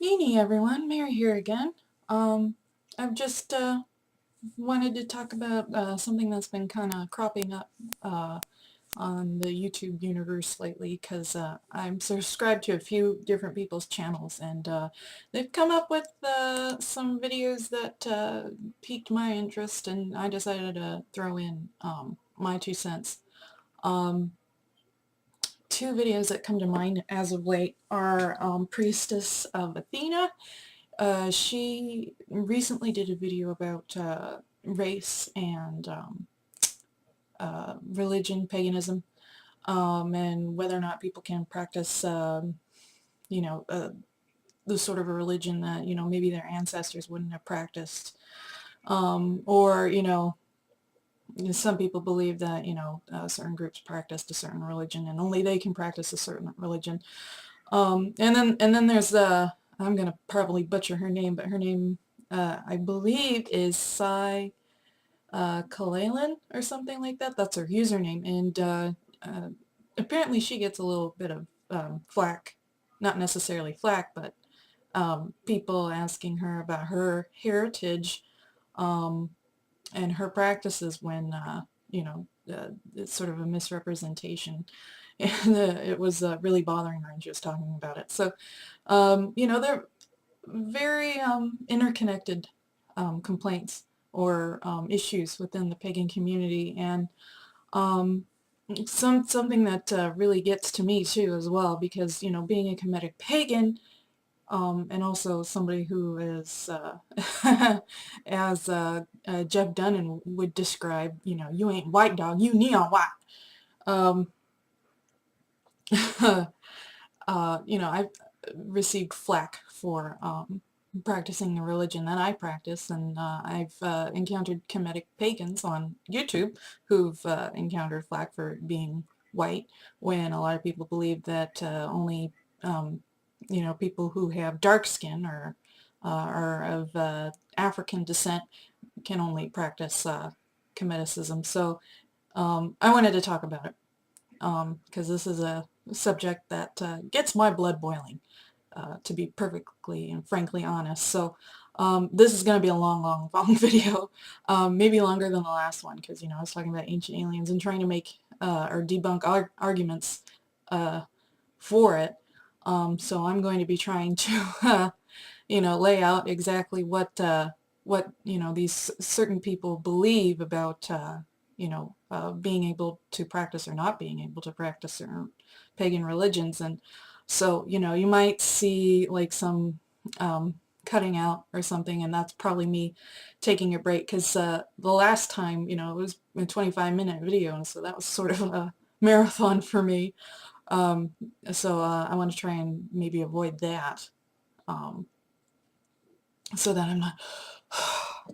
Evening, everyone. Mary here again. I've just wanted to talk about something that's been kind of cropping up on the YouTube universe lately because I'm subscribed to a few different people's channels, and they've come up with some videos that piqued my interest, and I decided to throw in my 2 cents. Um, Two videos that come to mind as of late are Priestess of Athena. She recently did a video about race and religion, paganism, and whether or not people can practice, you know, the sort of a religion that, maybe their ancestors wouldn't have practiced. Or, some people believe that, certain groups practiced a certain religion and only they can practice a certain religion. And then there's I'm gonna probably butcher her name, but her name I believe is Kalalan or something like that. That's her username, and apparently she gets a little bit of flack, not necessarily flack, but people asking her about her heritage and her practices when it's sort of a misrepresentation, and it was really bothering her, and she was talking about it. So they're very interconnected complaints or issues within the pagan community, and um, something that really gets to me too as well, because being a Kemetic pagan, and also somebody who is as Jeff Dunnan would describe, you ain't white dog, you neon white. um, I've received flack for practicing the religion that I practice, and I've encountered Kemetic pagans on YouTube who've encountered flack for being white, when a lot of people believe that only people who have dark skin or are of African descent can only practice Kemeticism. So I wanted to talk about it because this is a subject that gets my blood boiling, to be perfectly and frankly honest. So this is going to be a long video, maybe longer than the last one, because I was talking about ancient aliens and trying to make or debunk arguments for it. So I'm going to be trying to lay out exactly what these certain people believe about being able to practice or not being able to practice certain pagan religions. And so you might see like some cutting out or something, and that's probably me taking a break, because the last time it was a 25-minute video, and so that was sort of a marathon for me. um, so I want to try and maybe avoid that, um, so that I'm not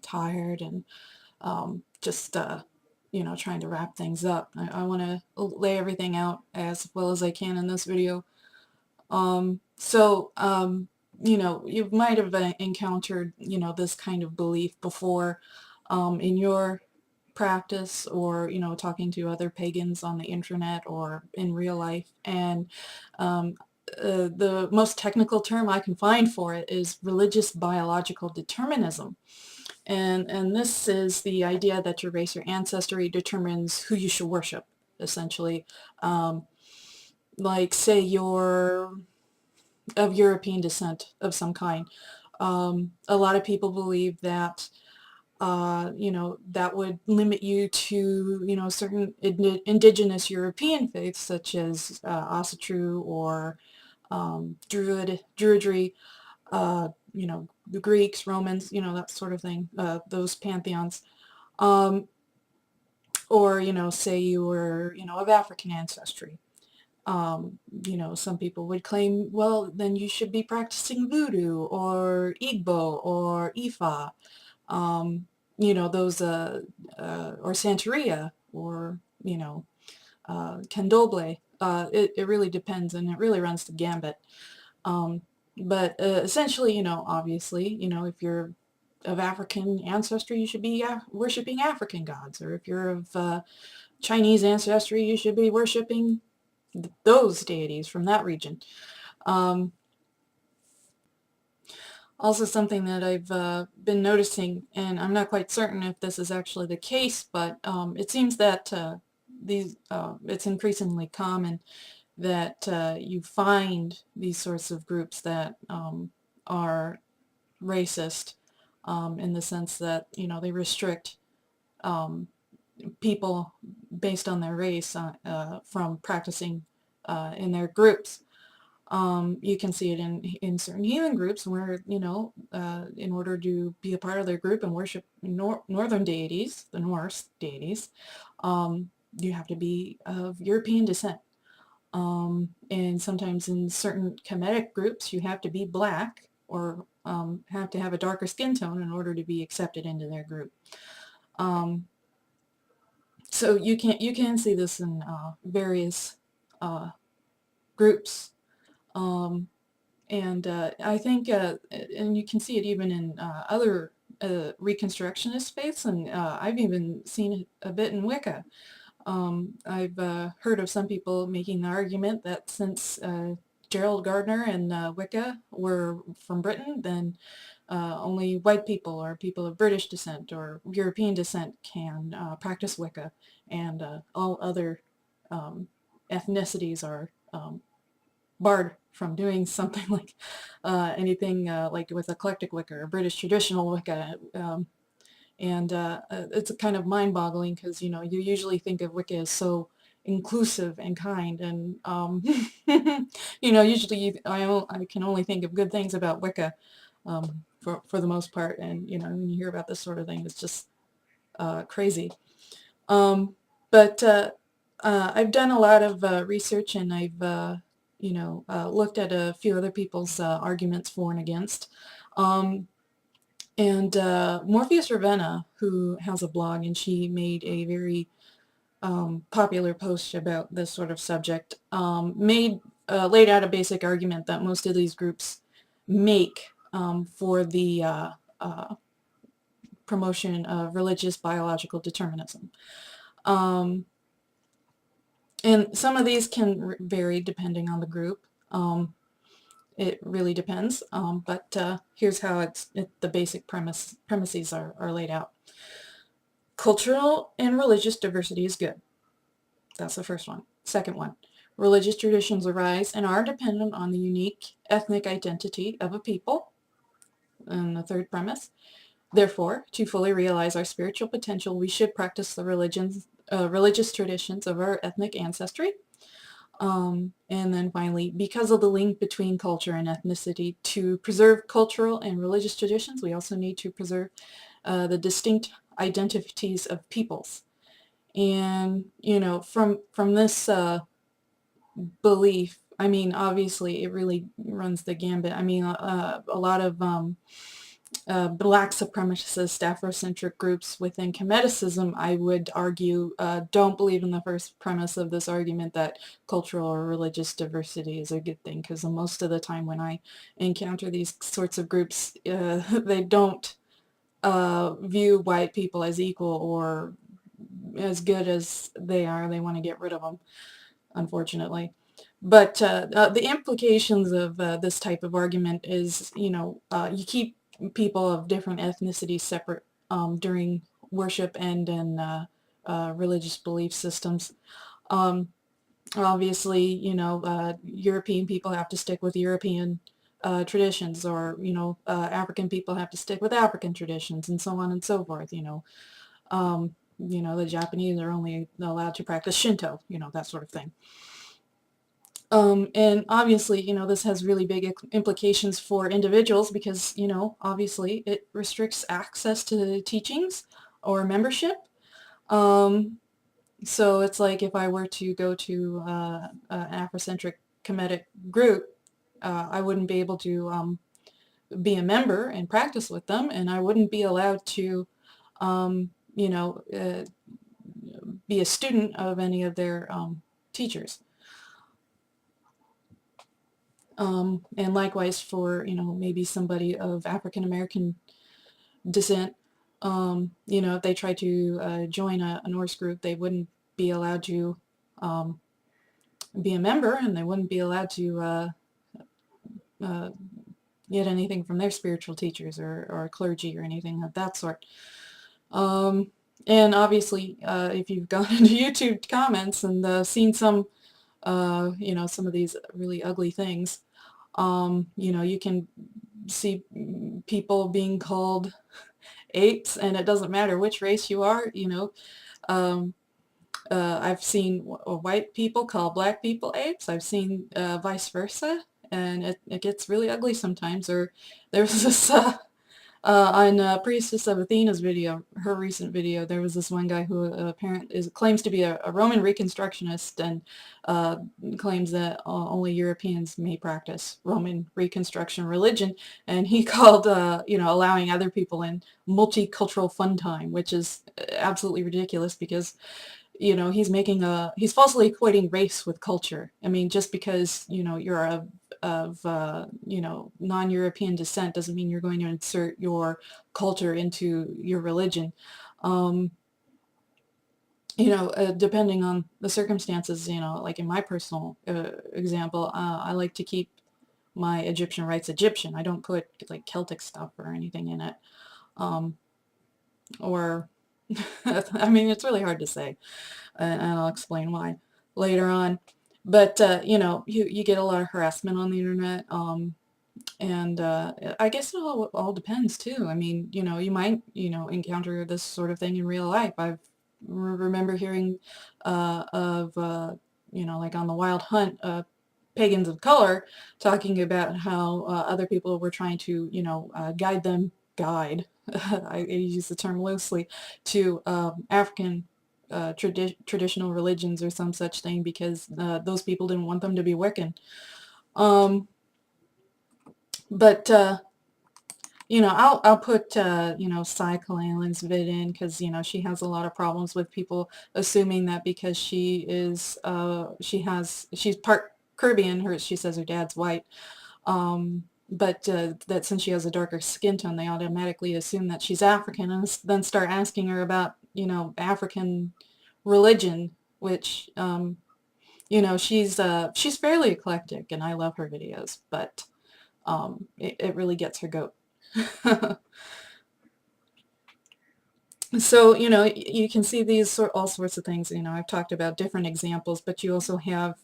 tired and just trying to wrap things up. I want to lay everything out as well as I can in this video. You might have encountered this kind of belief before in your practice, or talking to other pagans on the internet or in real life. And um, the most technical term I can find for it is religious biological determinism. And this is the idea that your race or ancestry determines who you should worship, essentially. Like, say you're of European descent of some kind. A lot of people believe that that would limit you to, certain indigenous European faiths, such as Asatru or Druidry, the Greeks, Romans, that sort of thing, those pantheons. Um, or, say you were, of African ancestry. Some people would claim, well, then you should be practicing voodoo or Igbo or Ifa, those, or Santeria, or, Candomblé. It really depends, and it really runs the gambit. Um, but essentially, obviously, if you're of African ancestry, you should be worshiping African gods, or if you're of Chinese ancestry, you should be worshiping those deities from that region. Um, Also something that I've been noticing, and I'm not quite certain if this is actually the case, but it seems that it's increasingly common that you find these sorts of groups that are racist, in the sense that, they restrict um, people based on their race from practicing in their groups. You can see it in certain heathen groups where, in order to be a part of their group and worship northern deities, the Norse deities, you have to be of European descent. And sometimes in certain Kemetic groups, you have to be black or have to have a darker skin tone in order to be accepted into their group. So you can see this in various groups. And I think, and you can see it even in other Reconstructionist faiths, and I've even seen it a bit in Wicca. I've heard of some people making the argument that since Gerald Gardner and Wicca were from Britain, then only white people or people of British descent or European descent can practice Wicca, and all other ethnicities are barred from doing something like anything like with eclectic Wicca or British traditional Wicca. And it's kind of mind-boggling because, you usually think of Wicca as so inclusive and kind, and usually I can only think of good things about Wicca, for the most part, and when you hear about this sort of thing, it's just crazy. But I've done a lot of research, and I've looked at a few other people's arguments for and against. And Morpheus Ravenna, who has a blog, and she made a very popular post about this sort of subject, laid out a basic argument that most of these groups make for the promotion of religious biological determinism. And some of these can vary depending on the group. It really depends, but here's how the basic premises are laid out. Cultural and religious diversity is good. That's the first one. Second one, religious traditions arise and are dependent on the unique ethnic identity of a people. And the third premise, therefore, to fully realize our spiritual potential, we should practice the religious traditions of our ethnic ancestry. And then finally, because of the link between culture and ethnicity, to preserve cultural and religious traditions, we also need to preserve the distinct identities of peoples. And, from this belief, I mean, obviously it really runs the gambit. I mean, a lot of black supremacist Afrocentric groups within Kemeticism, I would argue, don't believe in the first premise of this argument that cultural or religious diversity is a good thing, because most of the time when I encounter these sorts of groups, they don't view white people as equal or as good as they are. They want to get rid of them, unfortunately. But the implications of this type of argument is, you keep people of different ethnicities separate during worship and in religious belief systems. Obviously, European people have to stick with European traditions, or, African people have to stick with African traditions, and so on and so forth. The Japanese are only allowed to practice Shinto, that sort of thing. And obviously, this has really big implications for individuals because, obviously it restricts access to the teachings or membership. So it's like if I were to go to an Afrocentric Kemetic group, I wouldn't be able to be a member and practice with them, and I wouldn't be allowed to, be a student of any of their teachers. And likewise for, maybe somebody of African American descent, if they tried to join a Norse group, they wouldn't be allowed to be a member, and they wouldn't be allowed to get anything from their spiritual teachers or clergy or anything of that sort. Um, and obviously, if you've gone into YouTube comments and seen some, some of these really ugly things, you can see people being called apes, and it doesn't matter which race you are, Um, I've seen white people call black people apes. I've seen vice versa, and it gets really ugly sometimes. Or there was this on Priestess of Athena's video, her recent video, there was this one guy who claims to be a Roman Reconstructionist and uh, claims that only Europeans may practice Roman Reconstruction religion, and he called, allowing other people in multicultural fun time, which is absolutely ridiculous because he's falsely equating race with culture. I mean, just because, you're of non-European descent doesn't mean you're going to insert your culture into your religion. Um, depending on the circumstances, like in my personal example, I like to keep my Egyptian rites Egyptian. I don't put like Celtic stuff or anything in it. Um, or, I mean, it's really hard to say. And I'll explain why later on. But you get a lot of harassment on the internet, and I guess it all depends too. I mean, you might encounter this sort of thing in real life. Remember hearing of like on the Wild Hunt, pagans of color talking about how other people were trying to guide. I use the term loosely to African traditional religions or some such thing because those people didn't want them to be Wiccan. Um, but I'll put Cy Kalalin's vid in because she has a lot of problems with people assuming that because she's part Caribbean. She says her dad's white. But that since she has a darker skin tone, they automatically assume that she's African and then start asking her about, African religion, which, she's fairly eclectic and I love her videos, but it really gets her goat. So, you can see all sorts of things. I've talked about different examples, but you also have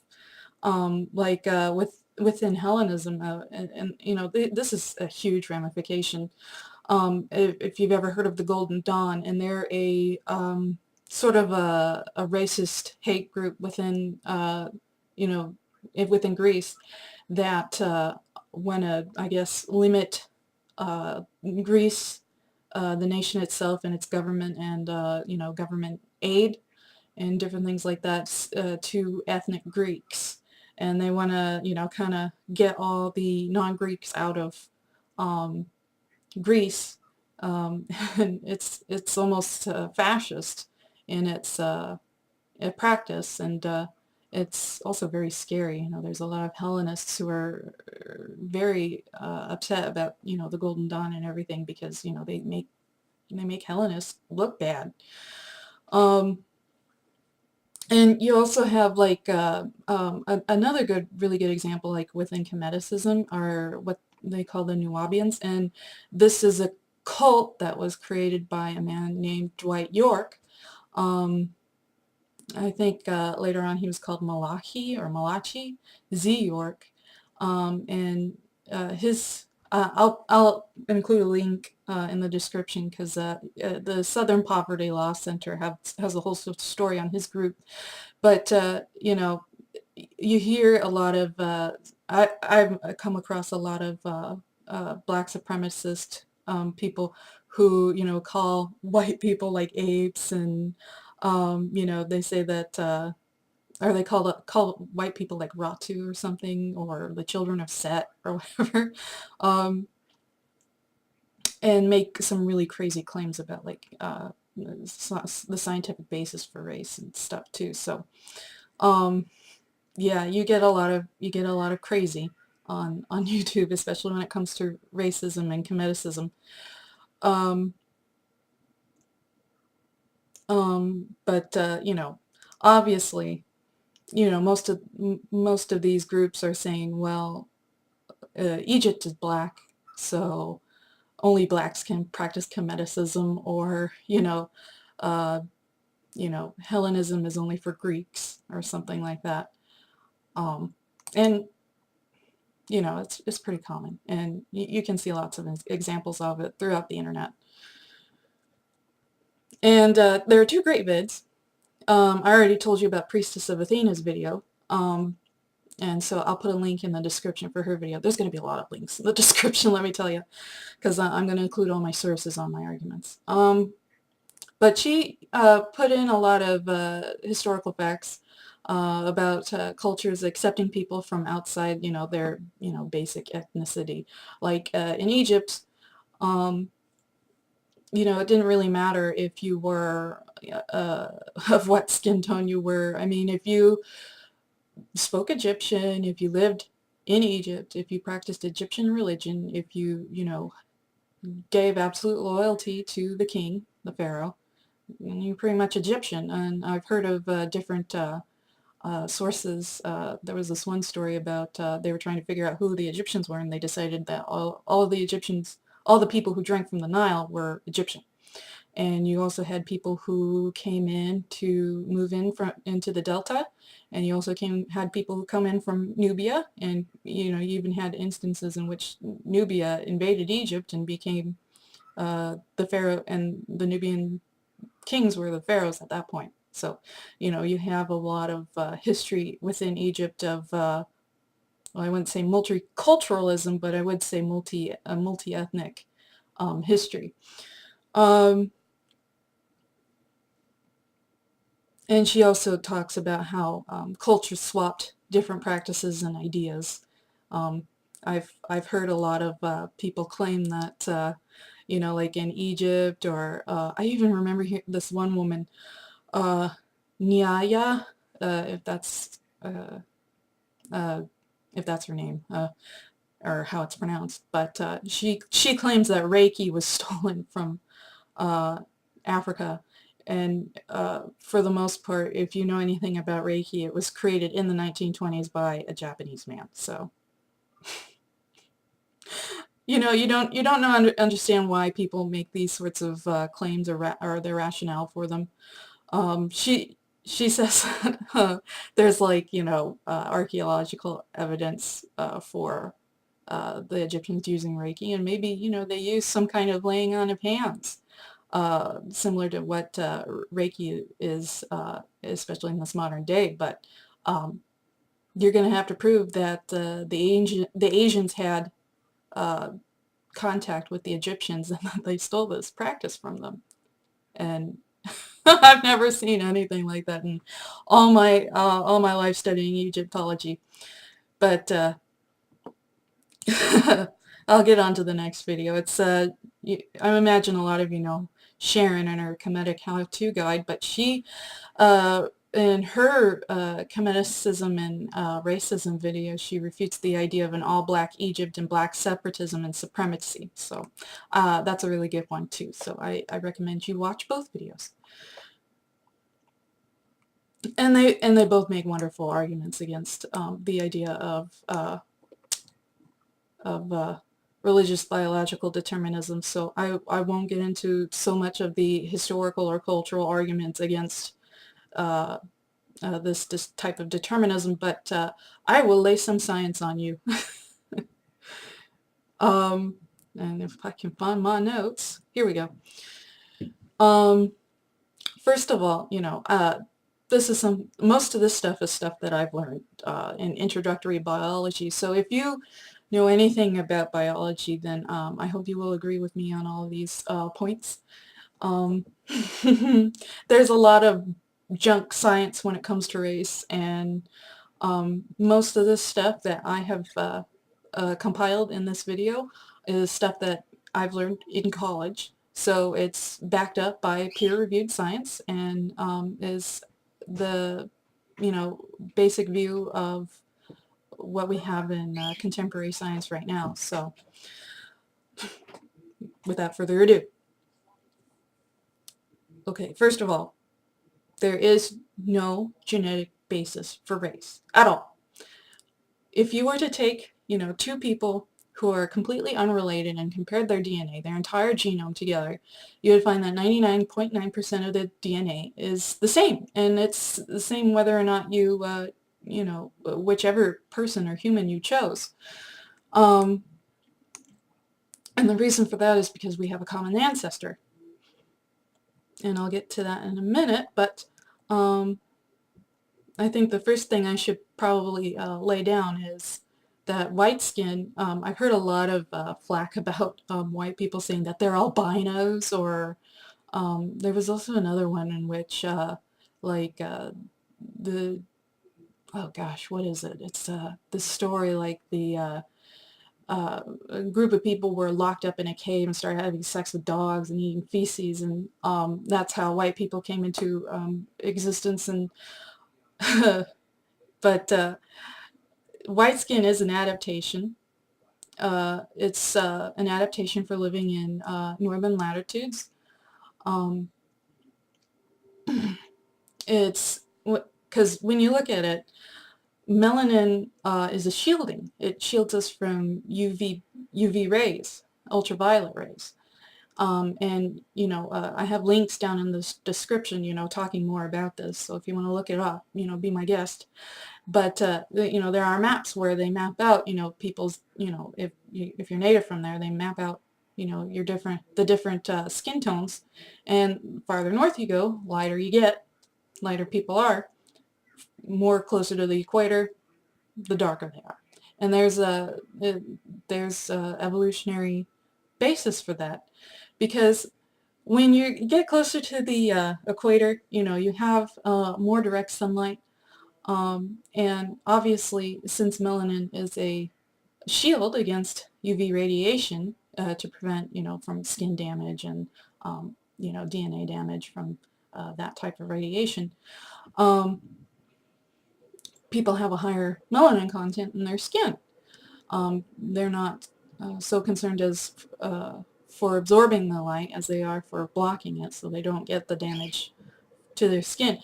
like within Hellenism, this is a huge ramification. If you've ever heard of the Golden Dawn, and they're a sort of a racist hate group within, within Greece that want to, I guess, limit Greece, the nation itself and its government and, government aid and different things like that to ethnic Greeks. And they want to, kind of get all the non-Greeks out of um, Greece. And it's almost fascist in its practice, and it's also very scary. There's a lot of Hellenists who are very upset about the Golden Dawn and everything because they make Hellenists look bad. And you also have like another really good example, like within Kemeticism, are what they call the Nubians, and this is a cult that was created by a man named Dwight York. I think later on he was called Malachi Z. York, and I'll include a link in the description because the Southern Poverty Law Center has a whole story on his group. But you hear a lot of I've come across a lot of black supremacist people who call white people like apes, and they say that or they call white people like Ratu or something, or the children of Set or whatever, um, and make some really crazy claims about like the scientific basis for race and stuff too. So yeah, you get a lot of crazy on YouTube, especially when it comes to racism and Kemeticism. Um, but obviously, most of these groups are saying, well, Egypt is black, So only blacks can practice Kemeticism, or, uh, Hellenism is only for Greeks, or something like that. And it's pretty common, and you can see lots of examples of it throughout the internet. And there are two great vids. I already told you about Priestess of Athena's video, and so I'll put a link in the description for her video. There's going to be a lot of links in the description, let me tell you, because I'm going to include all my sources on my arguments. But she put in a lot of historical facts about cultures accepting people from outside, their, basic ethnicity. Like in Egypt, it didn't really matter if you were of what skin tone you were. I mean, if you spoke Egyptian, if you lived in Egypt, if you practiced Egyptian religion, if you, gave absolute loyalty to the king, the pharaoh, you're pretty much Egyptian. And I've heard of different sources. There was this one story about they were trying to figure out who the Egyptians were, and they decided that all the Egyptians, all the people who drank from the Nile were Egyptian. And you also had people who came in to move into the Delta, and you also had people who come in from Nubia, and you even had instances in which Nubia invaded Egypt and became the pharaoh, and the Nubian kings were the pharaohs at that point. So, you have a lot of history within Egypt of, well, I wouldn't say multiculturalism, but I would say multi-ethnic history. And she also talks about how cultures swapped different practices and ideas. I've heard a lot of people claim that, like in Egypt, or I even remember this one woman, Nyaya, if that's her name, or how it's pronounced, but she claims that Reiki was stolen from Africa. And for the most part, if you know anything about Reiki, it was created in the 1920s by a Japanese man. So, you don't understand why people make these sorts of claims, or their rationale for them. She says that there's like, archaeological evidence for the Egyptians using Reiki, and maybe, they use some kind of laying on of hands. Similar to what Reiki is, especially in this modern day, but you're going to have to prove that the Asians had contact with the Egyptians, and that they stole this practice from them. And I've never seen anything like that in all my life studying Egyptology. But I'll get on to the next video. It's I imagine a lot of you know Sharon and her Kemetic how-to guide, but she in her Kemeticism and racism video, she refutes the idea of an all-black Egypt and black separatism and supremacy. So that's a really good one too. So I recommend you watch both videos. And they both make wonderful arguments against the idea of religious biological determinism. So I won't get into so much of the historical or cultural arguments against this type of determinism, but I will lay some science on you. And if I can find my notes, here we go. First of all, most of this stuff is stuff that I've learned in introductory biology. So if you know anything about biology, then I hope you will agree with me on all of these points. There's a lot of junk science when it comes to race, and most of this stuff that I have compiled in this video is stuff that I've learned in college. So it's backed up by peer-reviewed science, and is the basic view of what we have in contemporary science right now. So without further ado, okay, first of all, there is no genetic basis for race at all. If you were to take, two people who are completely unrelated and compared their DNA, their entire genome together, you would find that 99.9% of the DNA is the same. And it's the same whether or not you, you know, whichever person or human you chose. And the reason for that is because we have a common ancestor. And I'll get to that in a minute, but I think the first thing I should probably lay down is that white skin, I've heard a lot of flack about white people saying that they're albinos, or there was also another one in which like the, oh gosh, what is it? It's the story like a group of people were locked up in a cave and started having sex with dogs and eating feces, and that's how white people came into existence. And but white skin is an adaptation. It's an adaptation for living in northern latitudes. Um, it's because when you look at it, melanin is a shielding. It shields us from UV rays, ultraviolet rays. And, you know, I have links down in the description, you know, talking more about this. So if you want to look it up, you know, be my guest. But, you know, there are maps where they map out, you know, people's, you know, if you're native from there, they map out, you know, the different skin tones. And farther north you go, lighter you get, lighter people are. More closer to the equator, the darker they are. And there's a evolutionary basis for that, because when you get closer to the equator, you know, you have more direct sunlight, and obviously since melanin is a shield against UV radiation to prevent, you know, from skin damage and, you know, DNA damage from that type of radiation, people have a higher melanin content in their skin. They're not so concerned as for absorbing the light as they are for blocking it, so they don't get the damage to their skin.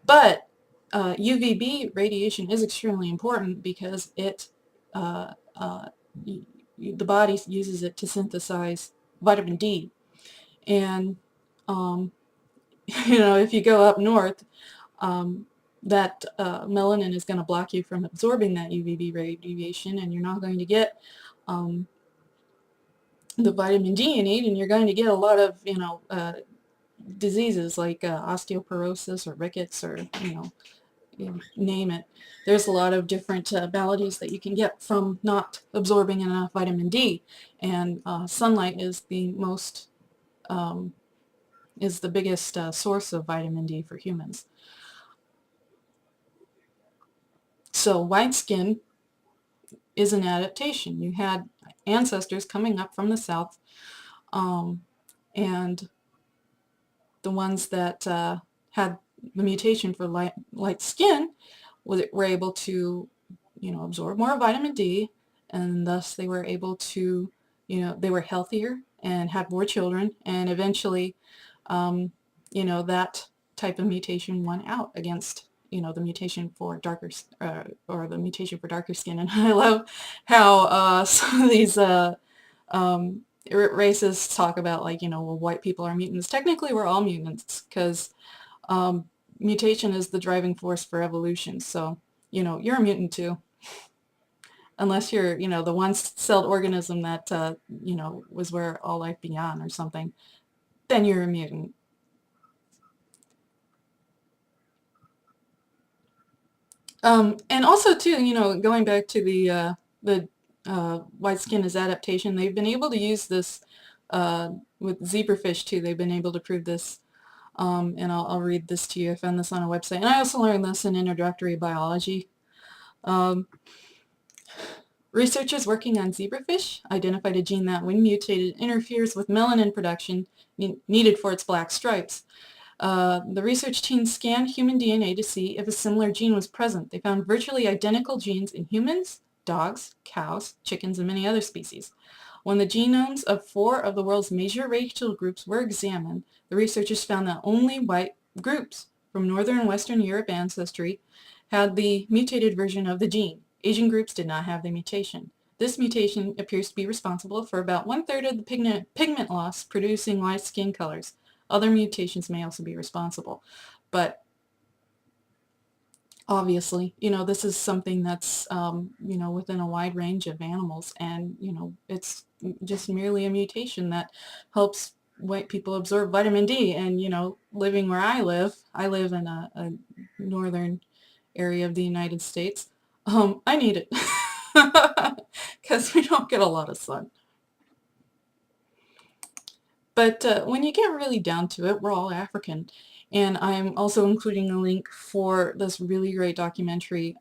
But UVB radiation is extremely important because it the body uses it to synthesize vitamin D. And you know, if you go up north, that melanin is going to block you from absorbing that UVB radiation, and you're not going to get the vitamin D you need, and you're going to get a lot of, you know, diseases like osteoporosis or rickets, or, you name it. There's a lot of different maladies that you can get from not absorbing enough vitamin D, and sunlight is the most is the biggest source of vitamin D for humans. So white skin is an adaptation. You had ancestors coming up from the south, and the ones that had the mutation for light skin were able to, you know, absorb more vitamin D, and thus they were able to, you know, they were healthier and had more children, and eventually, you know, that type of mutation won out against, you know, the mutation for darker, or the mutation for darker skin. And I love how some of these racists talk about, like, you know, well, white people are mutants. Technically, we're all mutants, because mutation is the driving force for evolution. So, you know, you're a mutant too. Unless you're, you know, the one-celled organism that, you know, was where all life began or something, then you're a mutant. And also too, you know, going back to the white skin as adaptation, they've been able to use this with zebrafish too. They've been able to prove this, and I'll read this to you. I found this on a website, and I also learned this in introductory biology. Researchers working on zebrafish identified a gene that, when mutated, interferes with melanin production needed for its black stripes. The research team scanned human DNA to see if a similar gene was present. They found virtually identical genes in humans, dogs, cows, chickens, and many other species. When the genomes of 4 of the world's major racial groups were examined, the researchers found that only white groups from Northern and Western Europe ancestry had the mutated version of the gene. Asian groups did not have the mutation. This mutation appears to be responsible for about 1/3 of the pigment loss, producing light skin colors. Other mutations may also be responsible. But obviously, this is something that's, within a wide range of animals, and, it's just merely a mutation that helps white people absorb vitamin D. And, living where I live in a northern area of the United States, I need it because we don't get a lot of sun. But when you get really down to it, we're all African. And I'm also including a link for this really great documentary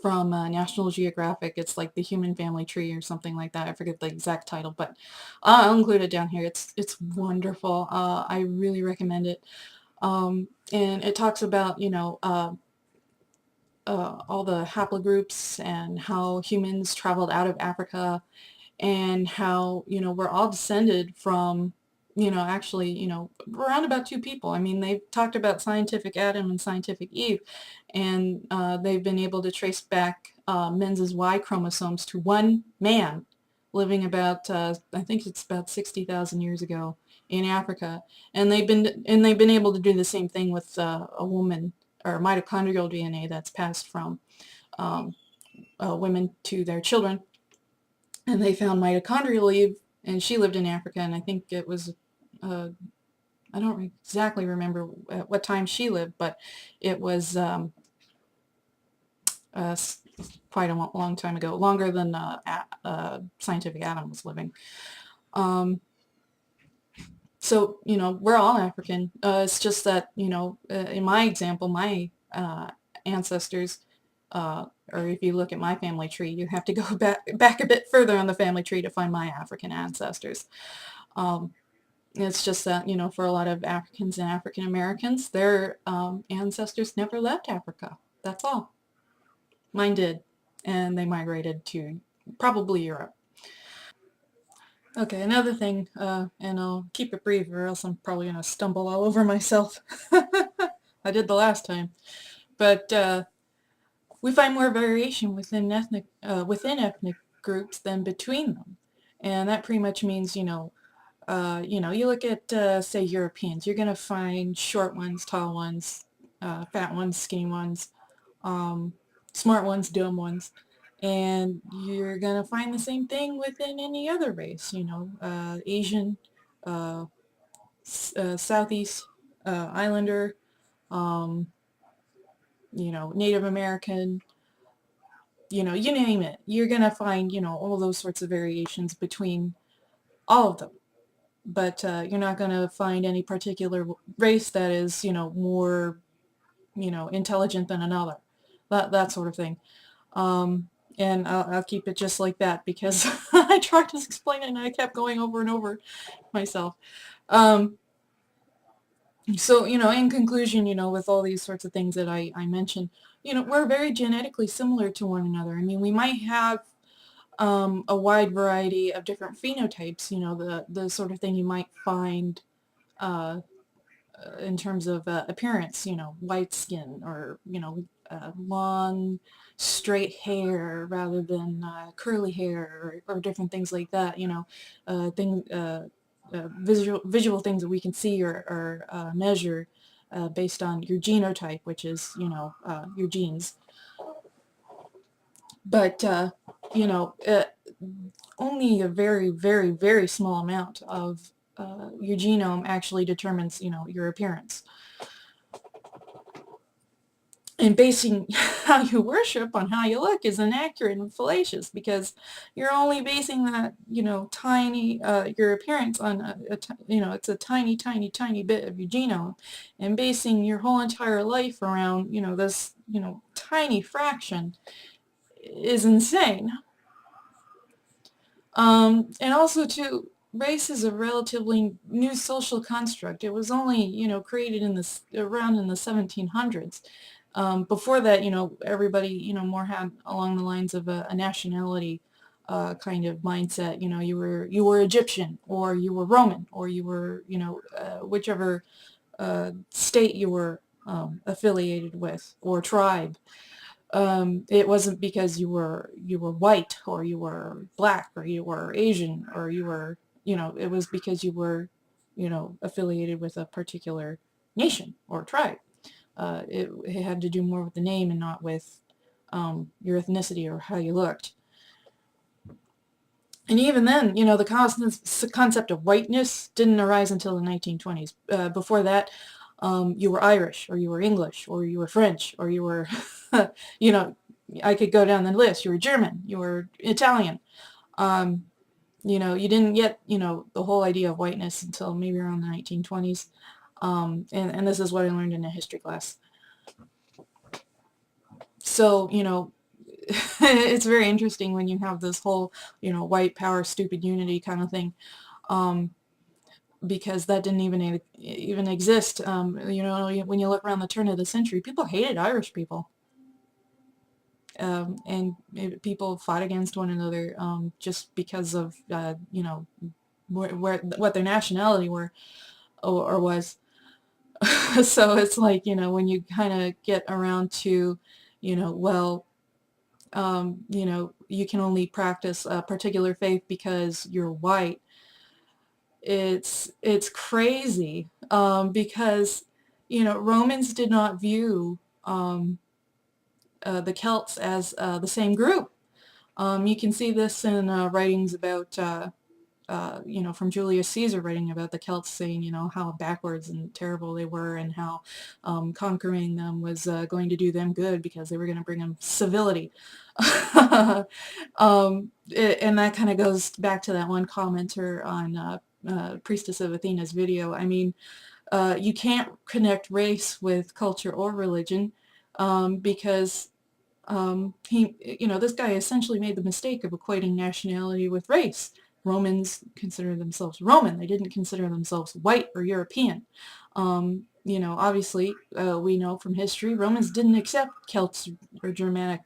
from National Geographic. It's like The Human Family Tree or something like that. I forget the exact title, but I'll include it down here. It's wonderful. I really recommend it. And it talks about, all the haplogroups and how humans traveled out of Africa, and how, we're all descended from, actually, around about two people. I mean, they've talked about scientific Adam and scientific Eve, and they've been able to trace back men's Y chromosomes to one man living about, I think it's about 60,000 years ago in Africa. And they've been able to do the same thing with a woman, or mitochondrial DNA that's passed from um, women to their children. And they found mitochondrial Eve, and she lived in Africa, and I think it was, I don't exactly remember at what time she lived, but it was quite a long time ago, longer than scientific Adam was living. So, we're all African. It's just that, in my example, my ancestors, or if you look at my family tree, you have to go back a bit further on the family tree to find my African ancestors. It's just that, for a lot of Africans and African Americans, their ancestors never left Africa. That's all. Mine did, and they migrated to probably Europe. Okay, another thing, and I'll keep it brief or else I'm probably going to stumble all over myself. I did the last time. But we find more variation within ethnic groups than between them. And that pretty much means, you look at, say, Europeans, you're going to find short ones, tall ones, fat ones, skinny ones, um, smart ones, dumb ones. And you're going to find the same thing within any other race, Asian, uh, Southeast Islander, um, Native American, you name it. You're going to find, all those sorts of variations between all of them. But you're not going to find any particular race that is, more, intelligent than another. That sort of thing. And I'll keep it just like that because I tried to explain it and I kept going over and over myself. Um, so, in conclusion, with all these sorts of things that I mentioned, we're very genetically similar to one another. I mean, we might have a wide variety of different phenotypes, the sort of thing you might find uh, in terms of appearance, white skin, or, long straight hair rather than curly hair, or different things like that, visual things that we can see or measure based on your genotype, which is, your genes. But, you know, uh, only a very, very, very small amount of your genome actually determines, your appearance. And basing how you worship on how you look is inaccurate and fallacious, because you're only basing that, tiny, your appearance on, it's a tiny, tiny, tiny bit of your genome, and basing your whole entire life around, this, tiny fraction is insane. And also, too, race is a relatively new social construct. It was only, created around in the 1700s. Before that, everybody, more had along the lines of a nationality kind of mindset. You were Egyptian, or you were Roman, or you were, whichever state you were affiliated with, or tribe. It wasn't because you were white, or you were black, or you were Asian, or you were, it was because you were, affiliated with a particular nation or tribe. It had to do more with the name and not with your ethnicity or how you looked. And even then, the concept of whiteness didn't arise until the 1920s. Before that, you were Irish, or you were English, or you were French, or you were, you know, I could go down the list. You were German, you were Italian. Um, you didn't get, the whole idea of whiteness until maybe around the 1920s. And this is what I learned in a history class. So, it's very interesting when you have this whole, white power, stupid unity kind of thing, because that didn't even exist. When you look around the turn of the century, people hated Irish people, and people fought against one another just because of what their nationality were or was. So it's like, when you kind of get around to, well, you can only practice a particular faith because you're white. It's crazy, because, Romans did not view the Celts as the same group. You can see this in writings about, from Julius Caesar, writing about the Celts, saying, how backwards and terrible they were, and how conquering them was going to do them good because they were going to bring them civility. And that kind of goes back to that one commenter on Priestess of Athena's video. I mean, you can't connect race with culture or religion, because this guy essentially made the mistake of equating nationality with race. Romans consider themselves Roman. They didn't consider themselves white or European. Obviously, we know from history, Romans didn't accept Celts or Germanic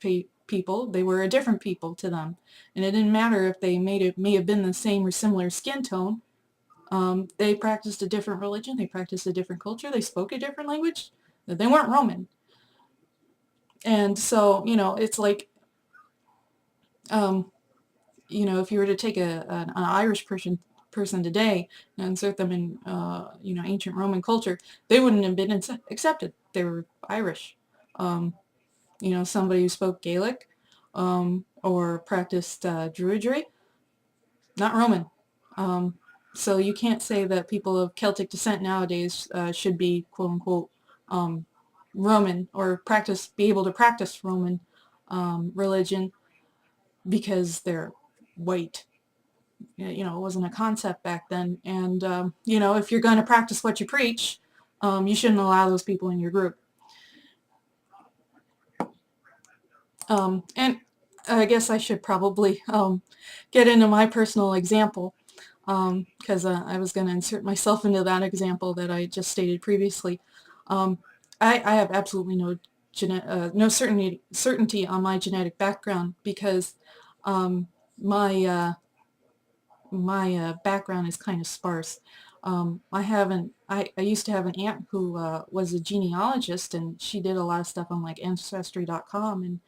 people. They were a different people to them. And it didn't matter if they may have been the same or similar skin tone. They practiced a different religion. They practiced a different culture. They spoke a different language. They weren't Roman. And so, it's like, if you were to take an Irish person today and insert them in, ancient Roman culture, they wouldn't have been accepted. They were Irish. Somebody who spoke Gaelic, or practiced Druidry, not Roman. So you can't say that people of Celtic descent nowadays should be, quote unquote, Roman, or be able to practice Roman religion because they're white. It wasn't a concept back then. And, if you're going to practice what you preach, you shouldn't allow those people in your group. And I guess I should probably get into my personal example, because I was going to insert myself into that example that I just stated previously. I have absolutely no certainty on my genetic background, because my background is kind of sparse. I used to have an aunt who was a genealogist, and she did a lot of stuff on like Ancestry.com,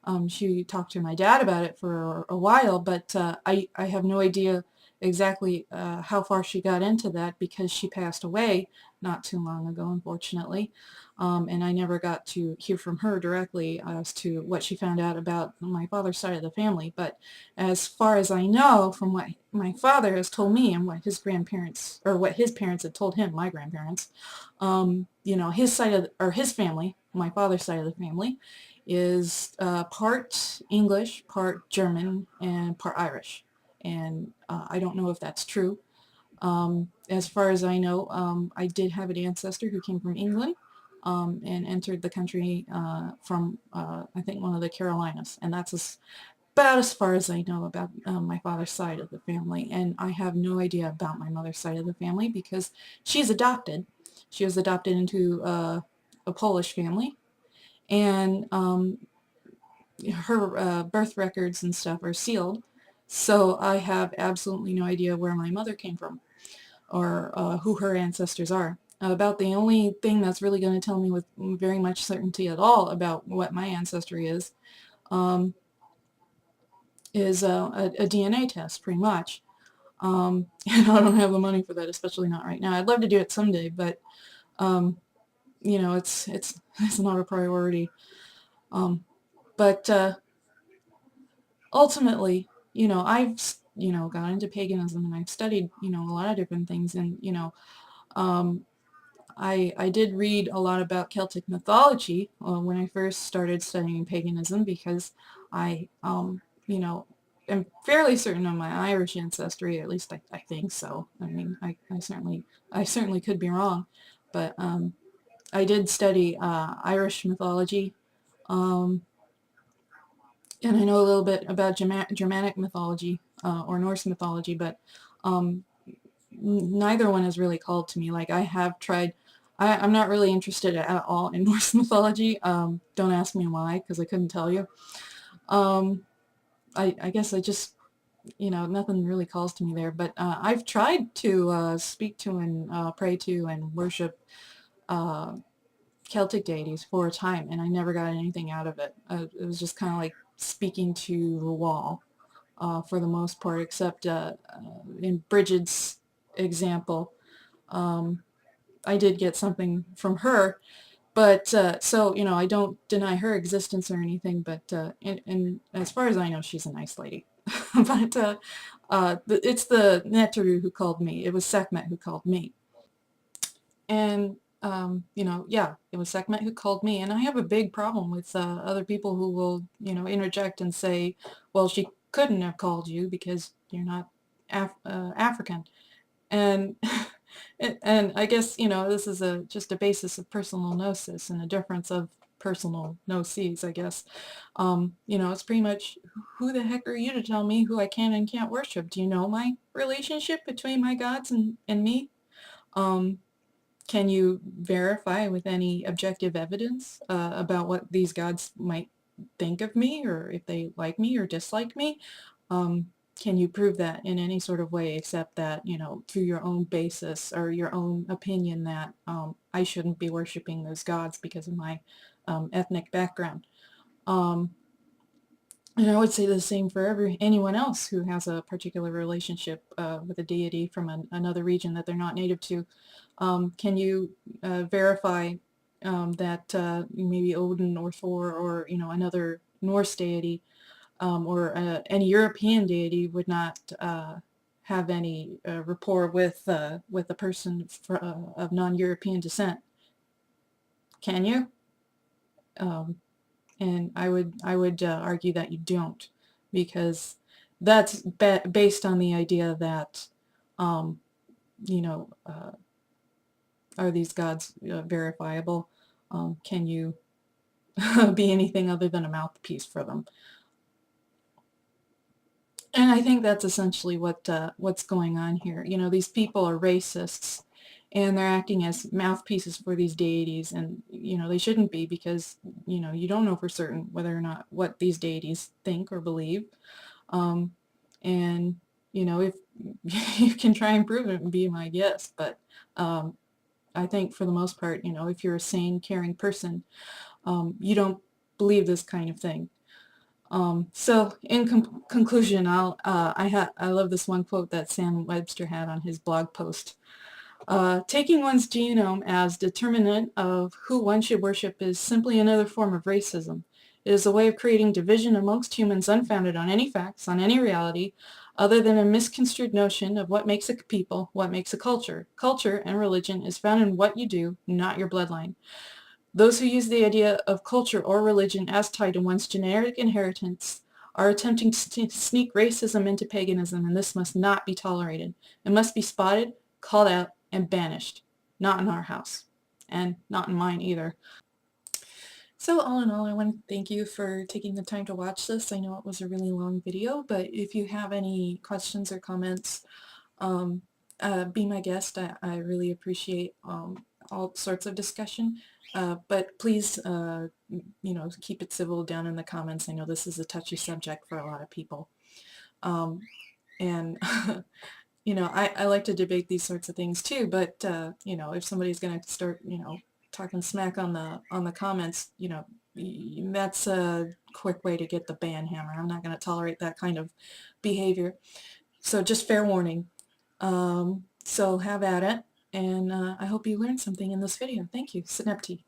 and she talked to my dad about it for a while, but I have no idea exactly how far she got into that, because she passed away not too long ago, unfortunately. And I never got to hear from her directly as to what she found out about my father's side of the family. But as far as I know, from what my father has told me and what his grandparents, or what his parents had told him, my grandparents, his side of, or his family, my father's side of the family, is part English, part German, and part Irish. And I don't know if that's true. As far as I know, I did have an ancestor who came from England, and entered the country from, I think, one of the Carolinas. And that's about as far as I know about my father's side of the family. And I have no idea about my mother's side of the family, because she's adopted. She was adopted into a Polish family. And her birth records and stuff are sealed. So I have absolutely no idea where my mother came from, or who her ancestors are. About the only thing that's really going to tell me with very much certainty at all about what my ancestry um, is a DNA test, pretty much. And I don't have the money for that, especially not right now. I'd love to do it someday, but you know, it's not a priority. But ultimately, you know, I've got into paganism, and I've studied, a lot of different things, and I did read a lot about Celtic mythology when I first started studying paganism, because I, am fairly certain of my Irish ancestry. At least I think so. I mean, I certainly could be wrong, but I did study Irish mythology, um, and I know a little bit about Germanic mythology or Norse mythology, but um, neither one has really called to me. Like, I have tried. I'm not really interested at all in Norse mythology. Don't ask me why, because I couldn't tell you. Um, I guess I just, nothing really calls to me there. But I've tried to speak to and pray to and worship uh, Celtic deities for a time, and I never got anything out of it. It was just kind of like speaking to the wall for the most part, except in Bridget's example. Um, I did get something from her, but so, I don't deny her existence or anything, but and as far as I know, she's a nice lady. But it's the Neteru who called me. It was Sekhmet who called me. And yeah, it was Sekhmet who called me, and I have a big problem with other people who will, interject and say, well, she couldn't have called you because you're not African. And and I guess, this is just a basis of personal gnosis and a difference of personal gnosis, I guess. It's pretty much, who the heck are you to tell me who I can and can't worship? Do you know my relationship between my gods and me? Um, can you verify with any objective evidence about what these gods might think of me, or if they like me or dislike me? Can you prove that in any sort of way, except that, through your own basis or your own opinion that I shouldn't be worshiping those gods because of my ethnic background? Um, and I would say the same for anyone else who has a particular relationship with a deity from another region that they're not native to. Can you verify that maybe Odin or Thor or, another Norse deity or any European deity would not have any rapport with a person of non-European descent? Can you? Um, and I would argue that you don't, because that's based on the idea that um, you know are these gods verifiable? Can you be anything other than a mouthpiece for them? And I think that's essentially what's going on here. These people are racists, and they're acting as mouthpieces for these deities, and they shouldn't be, because you don't know for certain whether or not what these deities think or believe. Um, and if you can try and prove it, and be my guest, but I think for the most part, if you're a sane, caring person, you don't believe this kind of thing. So in conclusion, I love this one quote that Sam Webster had on his blog post. Taking one's genome as determinant of who one should worship is simply another form of racism. It is a way of creating division amongst humans unfounded on any facts, on any reality, other than a misconstrued notion of what makes a people, what makes a culture. Culture and religion is found in what you do, not your bloodline. Those who use the idea of culture or religion as tied to one's genetic inheritance are attempting to sneak racism into paganism, and this must not be tolerated. It must be spotted, called out, and banished. Not in our house. And not in mine either. So all in all, I want to thank you for taking the time to watch this. I know it was a really long video, but if you have any questions or comments, um, be my guest. I really appreciate all sorts of discussion, but please, keep it civil down in the comments. I know this is a touchy subject for a lot of people. And I like to debate these sorts of things too, but if somebody's going to start, talking smack on the comments, that's a quick way to get the ban hammer. I'm not going to tolerate that kind of behavior. So just fair warning. So have at it, and I hope you learned something in this video. Thank you. Synepti.